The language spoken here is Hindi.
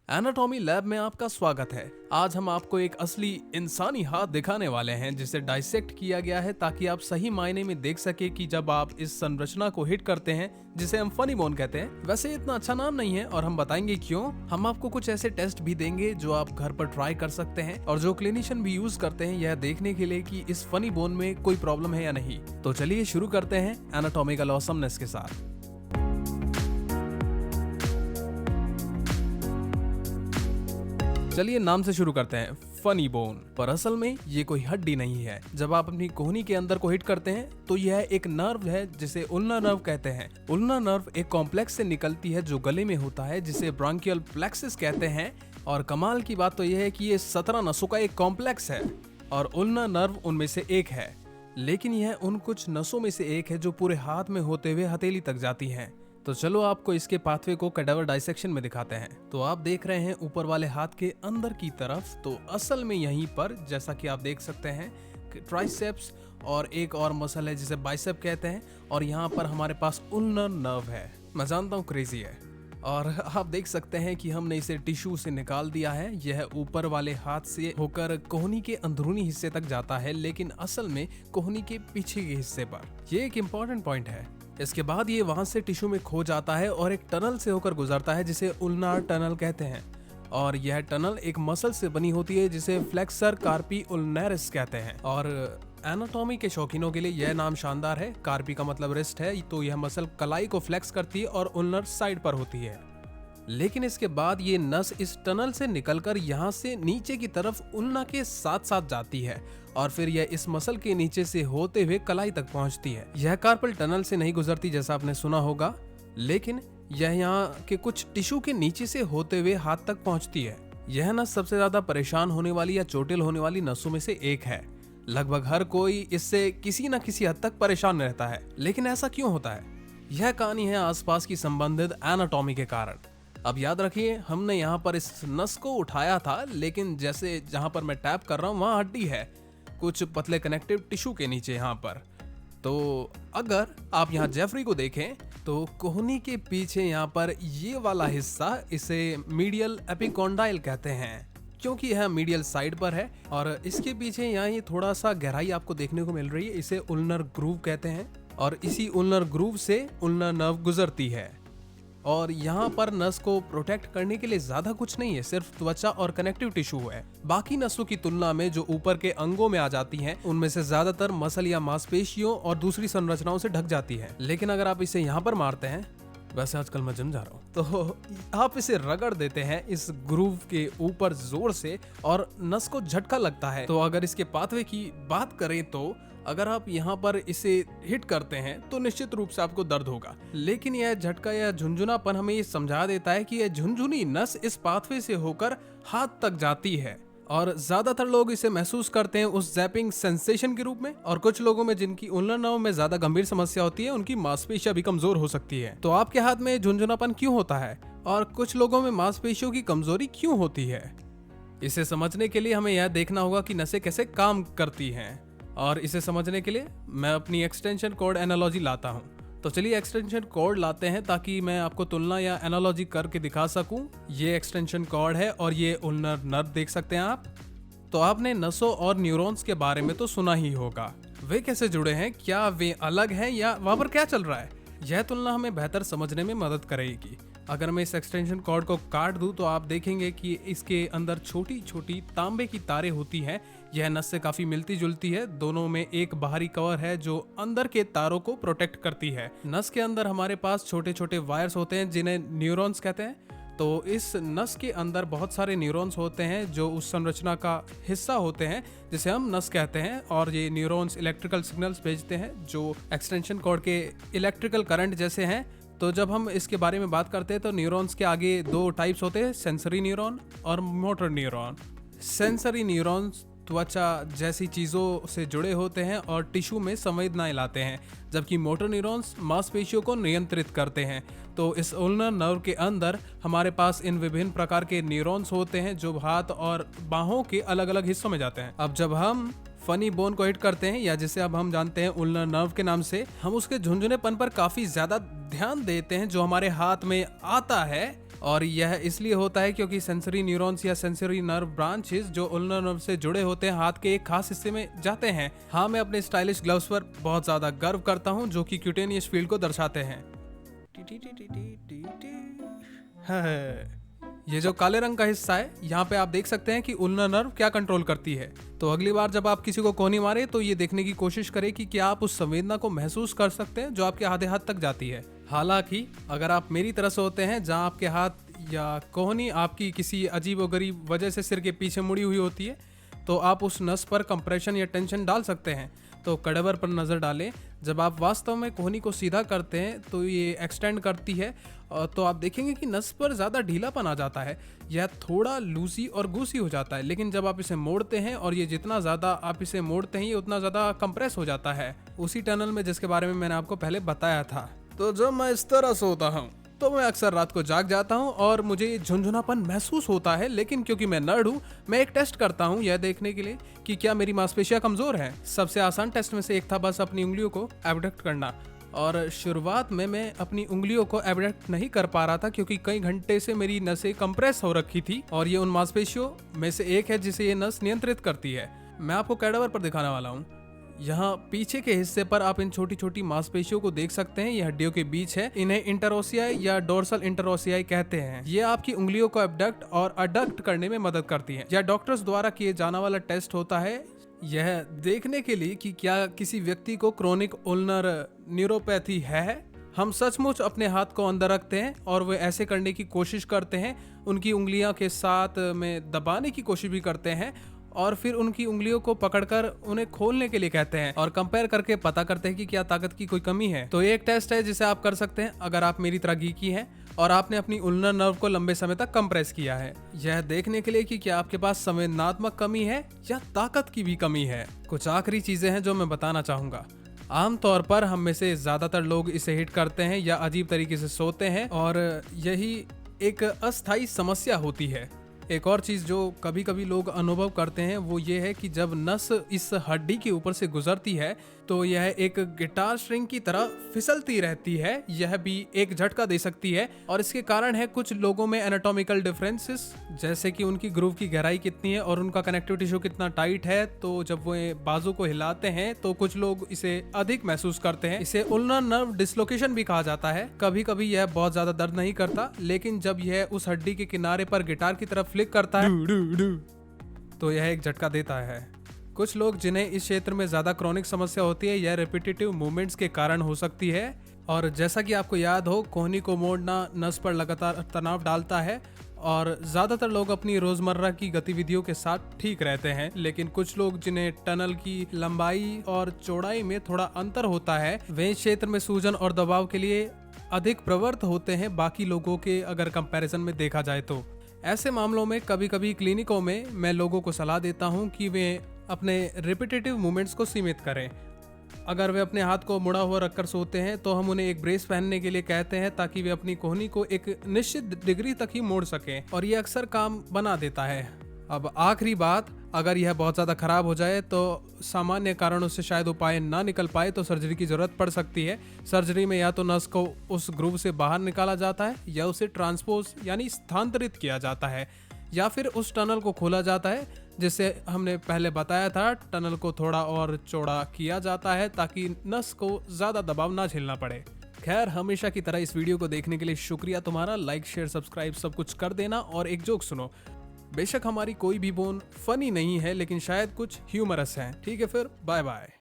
एनाटॉमी लैब में आपका स्वागत है। आज हम आपको एक असली इंसानी हाथ दिखाने वाले हैं जिसे डाइसेक्ट किया गया है ताकि आप सही मायने में देख सके कि जब आप इस संरचना को हिट करते हैं जिसे हम फनी बोन कहते हैं। वैसे इतना अच्छा नाम नहीं है और हम बताएंगे क्यों। हम आपको कुछ ऐसे टेस्ट भी देंगे जो आप घर पर ट्राई कर सकते हैं और जो क्लिनिशियन भी यूज करते हैं यह देखने के लिए कि इस फनी बोन में कोई प्रॉब्लम है या नहीं। तो चलिए शुरू करते हैं एनाटॉमिकल ऑसमनेस के साथ। चलिए नाम से शुरू करते हैं, फनी बोन। पर असल में ये कोई हड्डी नहीं है। जब आप अपनी कोहनी के अंदर को हिट करते हैं तो यह एक नर्व है जिसे उल्ना नर्व कहते हैं। उल्ना नर्व एक कॉम्प्लेक्स से निकलती है जो गले में होता है जिसे ब्रांकियल प्लेक्सिस कहते हैं। और कमाल की बात तो यह है कि ये 17 नसों का एक कॉम्प्लेक्स है और उल्ना नर्व उनमें से एक है। लेकिन यह उन कुछ नसों में से एक है जो पूरे हाथ में होते हुए हथेली तक जाती है। तो चलो आपको इसके पाथवे को कैडावर डाइसेक्शन में दिखाते हैं। तो आप देख रहे हैं ऊपर वाले हाथ के अंदर की तरफ, तो असल में यहीं पर जैसा कि आप देख सकते हैं ट्राइसेप्स और एक और मसल है जिसे बाइसेप कहते हैं और यहाँ पर हमारे पास उल्नर नर्व है। मैं जानता हूँ क्रेजी है और आप देख सकते हैं कि हमने इसे टिश्यू से निकाल दिया है। यह ऊपर वाले हाथ से होकर कोहनी के अंदरूनी हिस्से तक जाता है, लेकिन असल में कोहनी के पीछे के हिस्से पर। यह एक इम्पॉर्टेंट पॉइंट है। इसके बाद ये वहां से टिश्यू में खो जाता है और एक टनल से होकर गुजरता है जिसे उल्नार टनल कहते हैं। और यह टनल एक मसल से बनी होती है जिसे फ्लेक्सर कार्पी उल्नैरिस कहते हैं। और एनाटॉमी के शौकीनों के लिए यह नाम शानदार है। कार्पी का मतलब रिस्ट है, तो यह मसल कलाई को फ्लेक्स करती है और उल्नर साइड पर होती है। लेकिन इसके बाद ये नस इस टनल से निकलकर यहाँ से नीचे की तरफ उल्ना के साथ साथ जाती है और फिर यह इस मसल के नीचे से होते हुए कलाई तक पहुँचती है। यह कार्पल टनल से नहीं गुजरती जैसा आपने सुना होगा, लेकिन यह यहाँ के कुछ टिश्यू के नीचे से होते हुए हाथ तक पहुँचती है। यह नस सबसे ज्यादा परेशान होने वाली या चोटिल होने वाली नसों में से एक है। लगभग हर कोई इससे किसी न किसी हद तक परेशान रहता है। लेकिन ऐसा क्यों होता है? यह कहानी है आसपास की संबंधित एनाटॉमी के कारण। अब याद रखिए, हमने यहाँ पर इस नस को उठाया था, लेकिन जैसे जहाँ पर मैं टैप कर रहा हूँ वहाँ हड्डी है, कुछ पतले कनेक्टिव टिश्यू के नीचे यहाँ पर। तो अगर आप यहाँ जेफरी को देखें तो कोहनी के पीछे यहाँ पर ये वाला हिस्सा, इसे मीडियल एपिकोंडाइल कहते हैं क्योंकि यह मीडियल साइड पर है। और इसके पीछे यहाँ ये थोड़ा सा गहराई आपको देखने को मिल रही है, इसे उल्नर ग्रूव कहते हैं। और इसी उल्नर ग्रूव से उल्नर नर्व गुजरती है और यहाँ पर नस को प्रोटेक्ट करने के लिए ज्यादा कुछ नहीं है, सिर्फ त्वचा और कनेक्टिव टिश्यू है। बाकी नसों की तुलना में जो ऊपर के अंगों में आ जाती हैं, उनमें से ज्यादातर मसल या मांसपेशियों और दूसरी संरचनाओं से ढक जाती है। लेकिन अगर आप इसे यहाँ पर मारते हैं, वैसे आजकल मैं जिम जा रहा हूँ, तो आप इसे रगड़ देते हैं इस ग्रूव के ऊपर जोर से और नस को झटका लगता है। तो अगर इसके पाथवे की बात करें तो अगर आप यहाँ पर इसे हिट करते हैं तो निश्चित रूप से आपको दर्द होगा। लेकिन यह झटका या झुंझुनापन हमें ये समझा देता है कि यह झुंझुनी नस इस पाथवे से होकर हाथ तक जाती है और ज्यादातर लोग इसे महसूस करते हैं उस जैपिंग सेंसेशन के रूप में। और कुछ लोगों में जिनकी उल्नर नर्व में ज्यादा गंभीर समस्या होती है, उनकी मांसपेशियां भी कमजोर हो सकती है। तो आपके हाथ में झुंझुनापन क्यों होता है और कुछ लोगों में मांसपेशियों की कमजोरी क्यों होती है? इसे समझने के लिए हमें यह देखना होगा कि नसें कैसे काम करती हैं। और इसे समझने के लिए मैं अपनी एक्सटेंशन कॉर्ड एनालॉजी लाता हूँ। तो चलिए एक्सटेंशन कॉर्ड लाते हैं ताकि मैं आपको तुलना या एनालॉजी करके दिखा सकूं। ये एक्सटेंशन कॉर्ड है और ये उल्नर नर्व देख सकते हैं आप। तो आपने नसों और न्यूरॉन्स के बारे में तो सुना ही होगा। वे कैसे जुड़े हैं, क्या वे अलग हैं या वहां पर क्या चल रहा है? यह तुलना हमें बेहतर समझने में मदद करेगी। अगर मैं इस एक्सटेंशन कॉर्ड को काट दूं तो आप देखेंगे कि इसके अंदर छोटी छोटी तांबे की तारें होती हैं। यह नस से काफी मिलती जुलती है। दोनों में एक बाहरी कवर है जो अंदर के तारों को प्रोटेक्ट करती है। नस के अंदर हमारे पास छोटे छोटे वायर्स होते हैं जिन्हें न्यूरॉन्स कहते हैं। तो इस नस के अंदर बहुत सारे न्यूरॉन्स होते हैं जो उस संरचना का हिस्सा होते हैं जिसे हम नस कहते हैं। और ये न्यूरॉन्स इलेक्ट्रिकल सिग्नल्स भेजते हैं जो एक्सटेंशन कॉर्ड के इलेक्ट्रिकल करंट जैसे हैं। तो जब हम इसके बारे में बात करते हैं तो न्यूरॉन्स के आगे दो टाइप्स होते हैं, सेंसरी न्यूरॉन और मोटर न्यूरॉन। सेंसरी न्यूरॉन्स त्वचा जैसी चीज़ों से जुड़े होते हैं और टिश्यू में संवेदनाएं लाते हैं, जबकि मोटर न्यूरॉन्स मांसपेशियों को नियंत्रित करते हैं। तो इस उल्नर नर्व के अंदर हमारे पास इन विभिन्न प्रकार के न्यूरॉन्स होते हैं जो हाथ और बाहों के अलग अलग हिस्सों में जाते हैं। अब जब हम फनी बोन को हिट करते हैं, या जिसे अब हम जानते हैं उल्नर नर्व के नाम से, हम उसके झुंझुनेपन पर काफी ज्यादा ध्यान देते हैं जो हमारे हाथ में आता है और यह इसलिए होता है क्योंकि सेंसरी न्यूरॉन्स या सेंसरी नर्व ब्रांचेस जो उल्नर नर्व से जुड़े होते हैं हाथ के एक खास हिस्से में जाते हैं। हाँ, मैं अपने स्टाइलिश ग्लव्स पर बहुत ज्यादा गर्व करता हूँ जो कि क्यूटेनियस फील्ड को दर्शाते हैं। ये जो काले रंग का हिस्सा है, यहाँ पे आप देख सकते हैं कि उल्नर नर्व क्या कंट्रोल करती है। तो अगली बार जब आप किसी को कोहनी मारे तो ये देखने की कोशिश करें कि क्या आप उस संवेदना को महसूस कर सकते हैं जो आपके आधे हाथ तक जाती है। हालांकि अगर आप मेरी तरह से होते हैं जहाँ आपके हाथ या कोहनी आपकी किसी अजीबोगरीब वजह से सिर के पीछे मुड़ी हुई होती है, तो आप उस नस पर कंप्रेशन या टेंशन डाल सकते हैं। तो कड़बर पर नज़र डालें। जब आप वास्तव में कोहनी को सीधा करते हैं तो ये एक्सटेंड करती है, तो आप देखेंगे कि नस पर ज़्यादा ढीलापन आ जाता है, यह थोड़ा लूसी और गूसी हो जाता है। लेकिन जब आप इसे मोड़ते हैं, और ये जितना ज़्यादा आप इसे मोड़ते हैं ये उतना ज़्यादा कंप्रेस हो जाता है, उसी टनल में जिसके बारे में मैंने आपको पहले बताया था। तो जब मैं इस तरह सोता हूँ तो मैं अक्सर रात को जाग जाता हूँ और मुझे झुंझुनापन महसूस होता है। लेकिन क्योंकि मैं नर्ड हूँ, मैं एक टेस्ट करता हूँ यह देखने के लिए कि क्या मेरी मांसपेशियां कमजोर हैं। सबसे आसान टेस्ट में से एक था बस अपनी उंगलियों को एबडक्ट करना, और शुरुआत में मैं अपनी उंगलियों को एबडक्ट नहीं कर पा रहा था क्योंकि कई घंटे से मेरी नसें कंप्रेस हो रखी थी, और ये उन मांसपेशियों में से एक है जिसे ये नस नियंत्रित करती है। मैं आपको कैडावर पर दिखाने वाला हूँ। यहाँ पीछे के हिस्से पर आप इन छोटी छोटी मांसपेशियों को देख सकते हैं। ये हड्डियों के बीच है। इन्हें इंटरोसियाई या डोर्सल इंटरोसियाई कहते हैं। ये आपकी उंगलियों को एबडक्ट और अडक्ट करने में मदद करती है। यह डॉक्टर्स द्वारा किए जाने वाला टेस्ट होता है, यह देखने के लिए कि क्या किसी व्यक्ति को क्रोनिक उल्नर न्यूरोपैथी है। हम सचमुच अपने हाथ को अंदर रखते हैं और वे ऐसे करने की कोशिश करते हैं, उनकी उंगलियों के साथ में दबाने की कोशिश भी करते हैं, और फिर उनकी उंगलियों को पकड़कर उन्हें खोलने के लिए कहते हैं और कंपेयर करके पता करते हैं कि क्या ताकत की कोई कमी है। तो ये एक टेस्ट है जिसे आप कर सकते हैं अगर आप मेरी तरह गीकी हैं और आपने अपनी उल्नर नर्व को लंबे समय तक कंप्रेस किया है, यह देखने के लिए कि क्या आपके पास संवेदनात्मक कमी है या ताकत की भी कमी है। कुछ आखिरी चीजें हैं जो मैं बताना चाहूंगा। आमतौर पर हम में से ज्यादातर लोग इसे हिट करते हैं या अजीब तरीके से सोते हैं, और यही एक अस्थायी समस्या होती है। एक और चीज जो कभी कभी लोग अनुभव करते हैं वो ये है कि जब नस इस हड्डी के ऊपर से गुजरती है तो यह एक गिटार स्ट्रिंग की तरह फिसलती रहती है। यह भी एक झटका दे सकती है, और इसके कारण है कुछ लोगों में एनाटॉमिकल डिफरेंसेस, जैसे कि उनकी ग्रूव की गहराई कितनी है और उनका कनेक्टिव टिश्यू कितना टाइट है। तो जब वो बाजू को हिलाते हैं तो कुछ लोग इसे अधिक महसूस करते हैं। इसे उल्नर नर्व डिसलोकेशन भी कहा जाता है। कभी कभी यह बहुत ज्यादा दर्द नहीं करता, लेकिन जब यह उस हड्डी के किनारे पर गिटार की तरफ फ्लिक करता है तो यह एक झटका देता है। कुछ लोग जिन्हें इस क्षेत्र में ज्यादा क्रोनिक समस्या होती है, यह रिपीटेटिव मूवमेंट्स के कारण हो सकती है। और जैसा कि आपको याद हो, कोहनी को मोड़ना नस पर लगातार तनाव डालता है, और ज्यादातर लोग अपनी रोजमर्रा की गतिविधियों के साथ ठीक रहते हैं। लेकिन कुछ लोग जिन्हें टनल की लंबाई और चौड़ाई में थोड़ा अंतर होता है, वे इस क्षेत्र में सूजन और दबाव के लिए अधिक प्रवृत्त होते हैं बाकी लोगों के अगर कंपैरिजन में देखा जाए तो। ऐसे मामलों में कभी कभी क्लिनिकों में मैं लोगों को सलाह देता हूं कि वे अपने रिपीटेटिव मूवमेंट्स को सीमित करें। अगर वे अपने हाथ को मुड़ा हुआ रखकर सोते हैं तो हम उन्हें एक ब्रेस पहनने के लिए कहते हैं ताकि वे अपनी कोहनी को एक निश्चित डिग्री तक ही मोड़ सकें, और ये अक्सर काम बना देता है। अब आखिरी बात, अगर यह बहुत ज़्यादा खराब हो जाए तो सामान्य कारणों से शायद उपाय ना निकल पाए तो सर्जरी की ज़रूरत पड़ सकती है। सर्जरी में या तो नस को उस ग्रूव से बाहर निकाला जाता है, या उसे ट्रांसपोज यानी स्थानांतरित किया जाता है, या फिर उस टनल को खोला जाता है जिसे हमने पहले बताया था। टनल को थोड़ा और चौड़ा किया जाता है ताकि नस को ज़्यादा दबाव ना झेलना पड़े। खैर, हमेशा की तरह इस वीडियो को देखने के लिए शुक्रिया तुम्हारा। लाइक शेयर सब्सक्राइब सब कुछ कर देना। और एक जोक सुनो, बेशक हमारी कोई भी बोन फनी नहीं है, लेकिन शायद कुछ ह्यूमरस है। ठीक है, फिर बाय बाय।